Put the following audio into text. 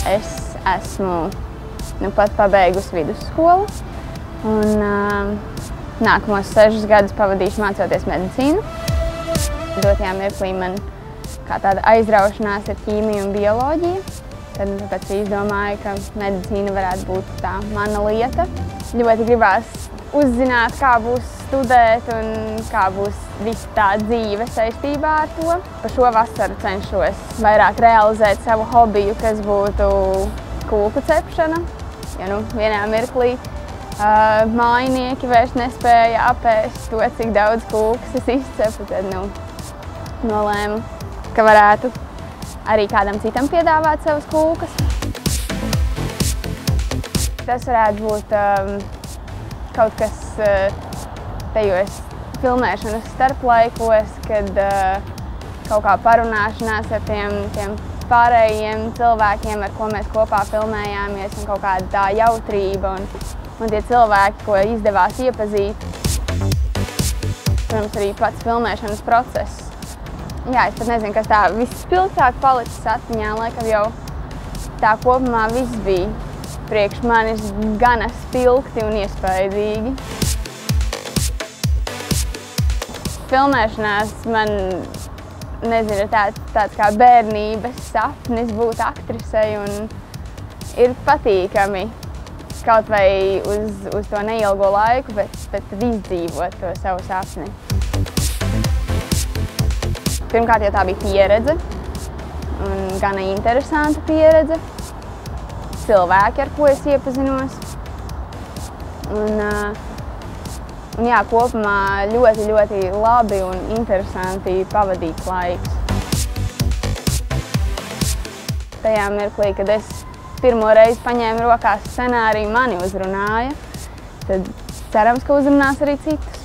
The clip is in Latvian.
Es esmu nu pat pabeigusi vidusskolu un nākamos 6 gadus pavadīšu mācoties medicīnu. Dotajā mirklī man kā tāda aizraušanās ar ķīmiju un bioloģiju. Tad tāpēc izdomāju, ka medicīna varētu būt tā mana lieta. Ļoti gribās uzzināt, kā būs studēt un kā būs visa tā dzīve saistībā ar to. Pa šo vasaru cenšos vairāk realizēt savu hobiju, kas būtu kūku cepšana. Jo vienā mirklī mājinieki vairs nespēja apēst to, cik daudz kūkas es izcepu. Tad nolēmu, ka varētu arī kādam citam piedāvāt savas kūkas. Tas varētu būt kaut kas tajos filmēšanas starplaikos, kad kaut kā parunāšanās ar tiem pārējiem cilvēkiem, ar ko mēs kopā filmējāmies, un kaut kāda tā jautrība un tie cilvēki, ko izdevās iepazīt. Protams, arī pats filmēšanas process. Jā, es pat nezinu, kas tā vispilgtāk palicis atmiņā, laikam jau tā kopumā viss bija priekš manis gana spilgti un iespaidīgi. Filmēšanās man, nezinu, tāds kā bērnības sapnis būt aktrisei un ir patīkami kaut vai uz to neilgo laiku, bet tad izdzīvot to savu sapni. Pirmkārt, jau tā bija pieredze, un gana interesanta pieredze. Cilvēki, ar ko es iepazinos. Un jā, kopumā ļoti, ļoti labi un interesanti pavadīts laiks. Tajā mirklī, kad es pirmo reizi paņēmu rokās scenāriju, mani uzrunāja, tad cerams, ka uzrunās arī citus.